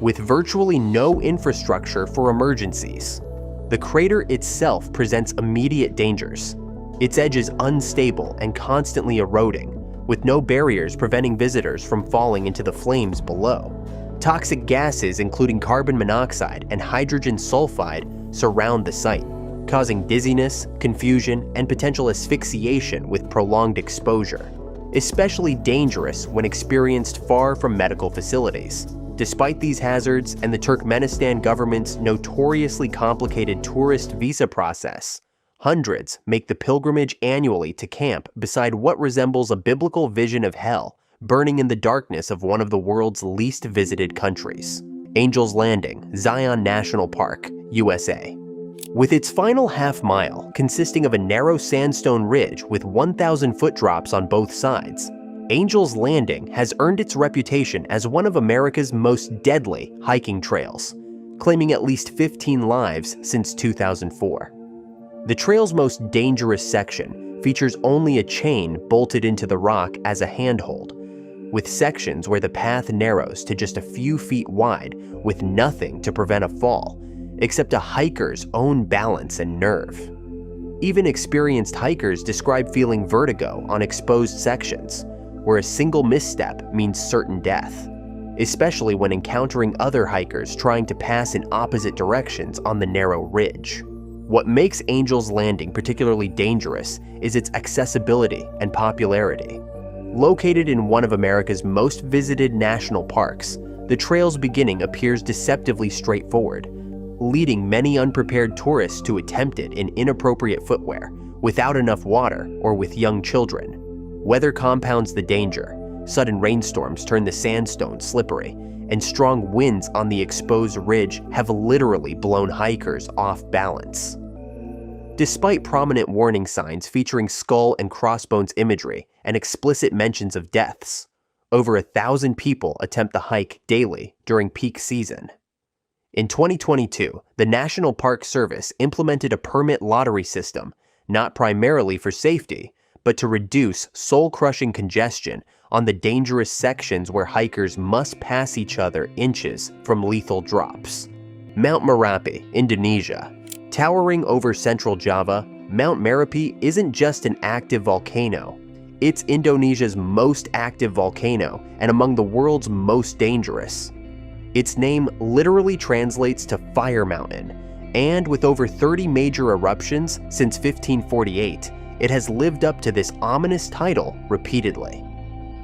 With virtually no infrastructure for emergencies, the crater itself presents immediate dangers. Its edge is unstable and constantly eroding, with no barriers preventing visitors from falling into the flames below. Toxic gases including carbon monoxide and hydrogen sulfide surround the site, causing dizziness, confusion, and potential asphyxiation with prolonged exposure, especially dangerous when experienced far from medical facilities. Despite these hazards and the Turkmenistan government's notoriously complicated tourist visa process, hundreds make the pilgrimage annually to camp beside what resembles a biblical vision of hell burning in the darkness of one of the world's least visited countries, Angel's Landing, Zion National Park, USA. With its final half mile consisting of a narrow sandstone ridge with 1,000-foot drops on both sides, Angel's Landing has earned its reputation as one of America's most deadly hiking trails, claiming at least 15 lives since 2004. The trail's most dangerous section features only a chain bolted into the rock as a handhold, with sections where the path narrows to just a few feet wide with nothing to prevent a fall, except a hiker's own balance and nerve. Even experienced hikers describe feeling vertigo on exposed sections, where a single misstep means certain death, especially when encountering other hikers trying to pass in opposite directions on the narrow ridge. What makes Angel's Landing particularly dangerous is its accessibility and popularity. Located in one of America's most visited national parks, the trail's beginning appears deceptively straightforward, leading many unprepared tourists to attempt it in inappropriate footwear, without enough water, or with young children. Weather compounds the danger. Sudden rainstorms turn the sandstone slippery, and strong winds on the exposed ridge have literally blown hikers off balance. Despite prominent warning signs featuring skull and crossbones imagery and explicit mentions of deaths, over 1,000 people attempt the hike daily during peak season. In 2022, the National Park Service implemented a permit lottery system, not primarily for safety, but to reduce soul-crushing congestion on the dangerous sections where hikers must pass each other inches from lethal drops. Mount Merapi, Indonesia. Towering over central Java, Mount Merapi isn't just an active volcano. It's Indonesia's most active volcano and among the world's most dangerous. Its name literally translates to Fire Mountain, and with over 30 major eruptions since 1548, it has lived up to this ominous title repeatedly.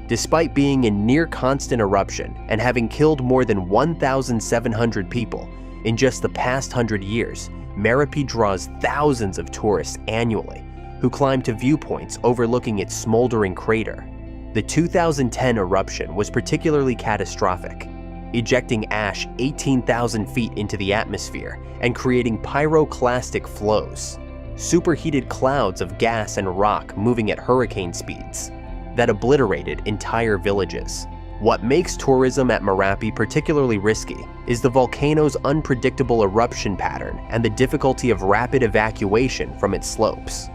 Despite being in near constant eruption and having killed more than 1,700 people in just the past 100 years, Merapi draws thousands of tourists annually who climb to viewpoints overlooking its smoldering crater. The 2010 eruption was particularly catastrophic, ejecting ash 18,000 feet into the atmosphere and creating pyroclastic flows, superheated clouds of gas and rock moving at hurricane speeds that obliterated entire villages. What makes tourism at Merapi particularly risky is the volcano's unpredictable eruption pattern and the difficulty of rapid evacuation from its slopes.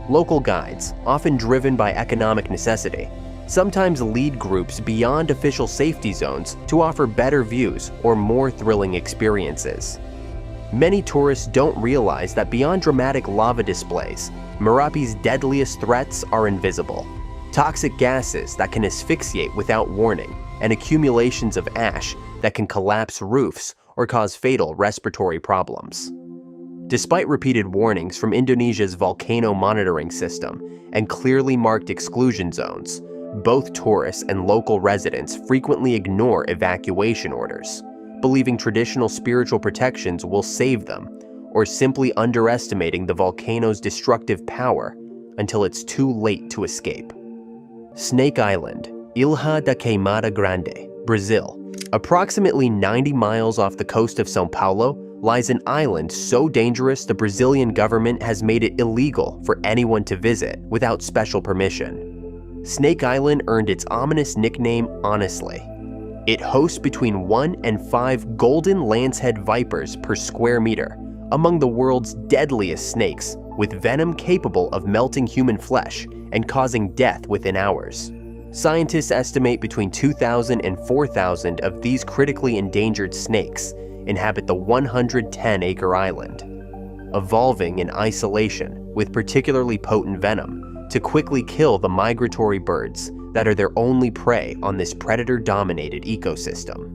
Local guides, often driven by economic necessity, sometimes lead groups beyond official safety zones to offer better views or more thrilling experiences. Many tourists don't realize that beyond dramatic lava displays, Merapi's deadliest threats are invisible. Toxic gases that can asphyxiate without warning, and accumulations of ash that can collapse roofs or cause fatal respiratory problems. Despite repeated warnings from Indonesia's volcano monitoring system and clearly marked exclusion zones, both tourists and local residents frequently ignore evacuation orders, believing traditional spiritual protections will save them, or simply underestimating the volcano's destructive power until it's too late to escape. Snake Island, Ilha da Queimada Grande, Brazil. Approximately 90 miles off the coast of São Paulo lies an island so dangerous the Brazilian government has made it illegal for anyone to visit without special permission. Snake Island earned its ominous nickname Honestly. It hosts between 1 and 5 golden lancehead vipers per square meter, among the world's deadliest snakes, with venom capable of melting human flesh and causing death within hours. Scientists estimate between 2,000 and 4,000 of these critically endangered snakes inhabit the 110-acre island, evolving in isolation with particularly potent venom to quickly kill the migratory birds that are their only prey on this predator-dominated ecosystem.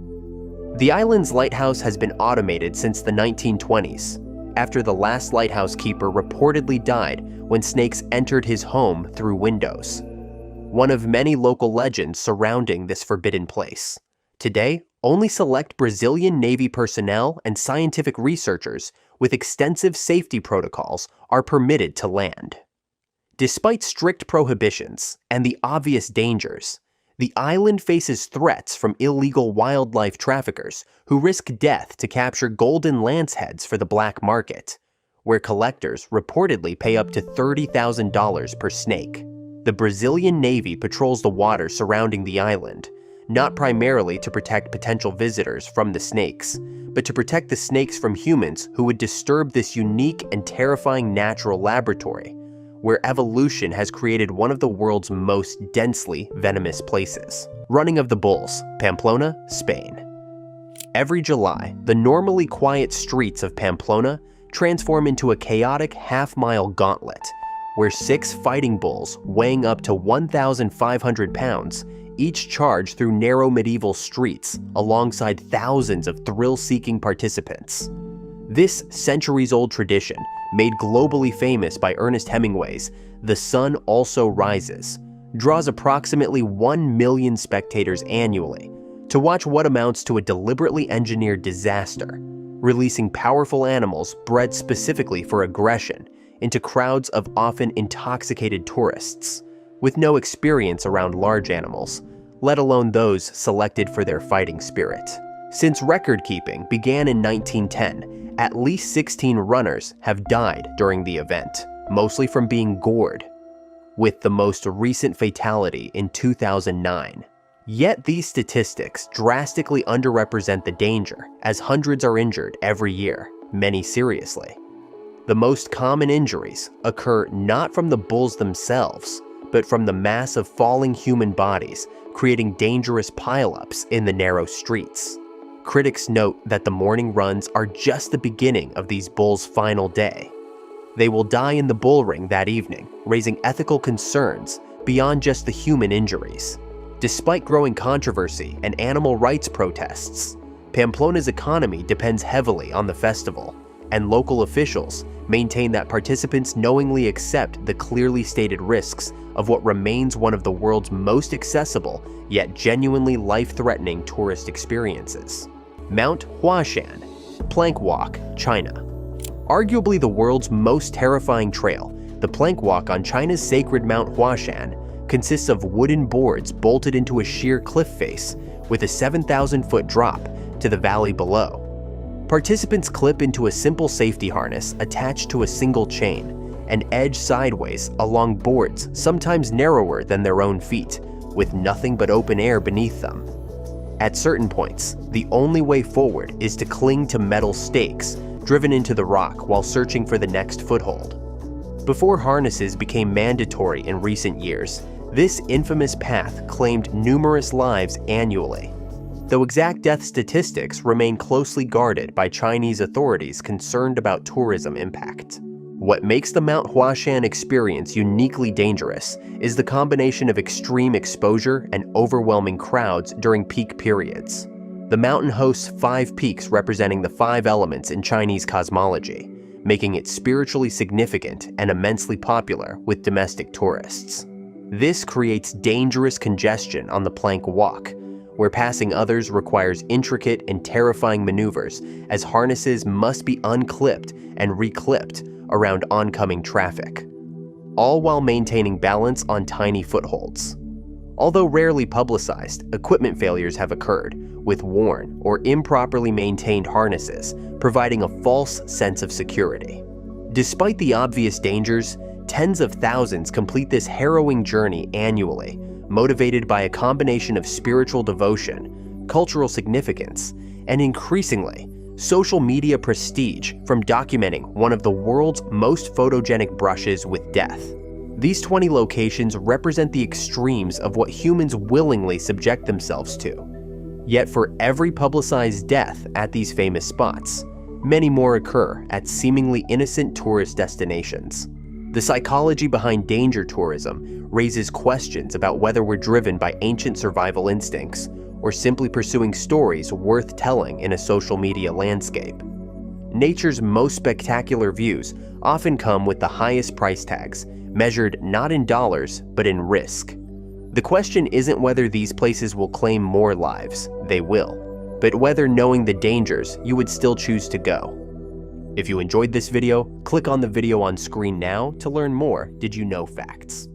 The island's lighthouse has been automated since the 1920s, after the last lighthouse keeper reportedly died when snakes entered his home through windows. One of many local legends surrounding this forbidden place. Today, only select Brazilian Navy personnel and scientific researchers with extensive safety protocols are permitted to land. Despite strict prohibitions and the obvious dangers, the island faces threats from illegal wildlife traffickers who risk death to capture golden lanceheads for the black market, where collectors reportedly pay up to $30,000 per snake. The Brazilian Navy patrols the water surrounding the island, not primarily to protect potential visitors from the snakes, but to protect the snakes from humans who would disturb this unique and terrifying natural laboratory, where evolution has created one of the world's most densely venomous places. Running of the Bulls, Pamplona, Spain. Every July, the normally quiet streets of Pamplona transform into a chaotic half-mile gauntlet, where 6 fighting bulls weighing up to 1,500 pounds each charge through narrow medieval streets alongside thousands of thrill-seeking participants. This centuries-old tradition, made globally famous by Ernest Hemingway's The Sun Also Rises, draws approximately 1 million spectators annually to watch what amounts to a deliberately engineered disaster, releasing powerful animals bred specifically for aggression into crowds of often intoxicated tourists with no experience around large animals, let alone those selected for their fighting spirit. Since record-keeping began in 1910, at least 16 runners have died during the event, mostly from being gored, with the most recent fatality in 2009. Yet these statistics drastically underrepresent the danger, as hundreds are injured every year, many seriously. The most common injuries occur not from the bulls themselves, but from the mass of falling human bodies, creating dangerous pileups in the narrow streets. Critics note that the morning runs are just the beginning of these bulls' final day. They will die in the bull ring that evening, raising ethical concerns beyond just the human injuries. Despite growing controversy and animal rights protests, Pamplona's economy depends heavily on the festival, and local officials maintain that participants knowingly accept the clearly stated risks of what remains one of the world's most accessible yet genuinely life-threatening tourist experiences. Mount Huashan, Plank Walk, China. Arguably the world's most terrifying trail, the Plank Walk on China's sacred Mount Huashan consists of wooden boards bolted into a sheer cliff face with a 7,000-foot drop to the valley below. Participants clip into a simple safety harness attached to a single chain and edge sideways along boards sometimes narrower than their own feet, with nothing but open air beneath them. At certain points, the only way forward is to cling to metal stakes driven into the rock while searching for the next foothold. Before harnesses became mandatory in recent years, this infamous path claimed numerous lives annually, though exact death statistics remain closely guarded by Chinese authorities concerned about tourism impact. What makes the Mount Huashan experience uniquely dangerous is the combination of extreme exposure and overwhelming crowds during peak periods. The mountain hosts 5 peaks representing the 5 elements in Chinese cosmology, making it spiritually significant and immensely popular with domestic tourists. This creates dangerous congestion on the Plank Walk, where passing others requires intricate and terrifying maneuvers as harnesses must be unclipped and reclipped around oncoming traffic, all while maintaining balance on tiny footholds. Although rarely publicized, equipment failures have occurred, with worn or improperly maintained harnesses providing a false sense of security. Despite the obvious dangers, tens of thousands complete this harrowing journey annually, motivated by a combination of spiritual devotion, cultural significance, and increasingly, social media prestige from documenting one of the world's most photogenic brushes with death. These 20 locations represent the extremes of what humans willingly subject themselves to. Yet for every publicized death at these famous spots, many more occur at seemingly innocent tourist destinations. The psychology behind danger tourism raises questions about whether we're driven by ancient survival instincts or simply pursuing stories worth telling in a social media landscape. Nature's most spectacular views often come with the highest price tags, measured not in dollars, but in risk. The question isn't whether these places will claim more lives, they will, but whether knowing the dangers, you would still choose to go. If you enjoyed this video, click on the video on screen now to learn more Did You Know facts.